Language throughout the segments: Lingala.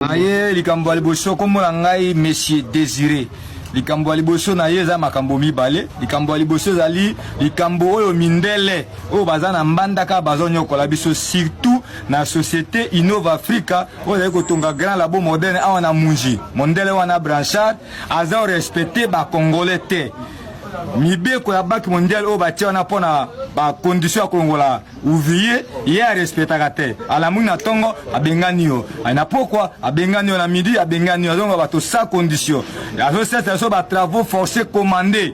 Aye likambo liboso kombo na ngai Monsieur Désiré. Likambo liboso na ye za makambo mibale. Likambo liboso zali likambo oyo mindele oyo baza na mbandaka bazonyokola biso surtout na société Innova Africa oyo kotonga grand labo moderne awa na Munji. Mondele wana Branchard aza respecté ba congolais te. Mibeko ya Banque mondiale oyo batia wana pona ba condition ya kongola ouvrier ye a respectaka te alamungi na tongo abengani yo na pourquoi abengani yo na midi abengani yo donc bato sa condition azo seta so ba travaux forcés commandés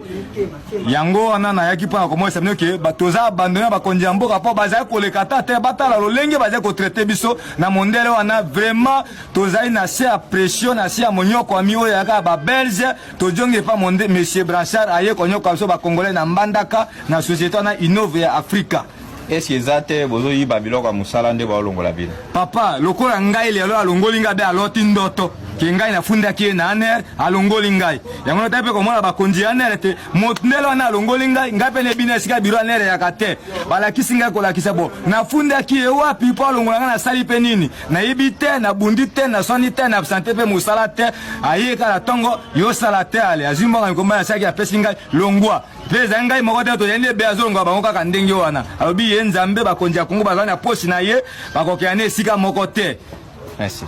yango wana na yaki pona komo semne ke bato za abandonner ba konji mboka po baza ko lekata te batala lolenge baza ko traiter biso na mondele wana vraiment tozai na sia pression na sia monyoko ami oyo yaka ba belge to jonge pa monde Monsieur Branchard aye konyoka so ba congolais na mbandaka na société na Innova Africa. Est-ce que zate bozo yi babilo kwa musala nde ba longola bina papa lokola ngai lelo alongoli ngai be aloti ndoto ke ngai na funda ki na aner alongoli ngai yango tape ko mona ba konji aner te motndelo na alongoli ngai pe ne bina sika biro aner ya kate bala kisinga ko la kisabo na funda ki e wapi po alongola na sali pe nini na yibite na bundi te na soni te na absente pe musala te ayeka la tongo yo sala te ale azimba ko mbana saki ya pesi ngai longwa pesa ngai moko te to yende be azonga bango kaka ndenge wana alobi ye nzambe bakonja Kongo bazana posi na ye bakokiane sika moko te. Merci.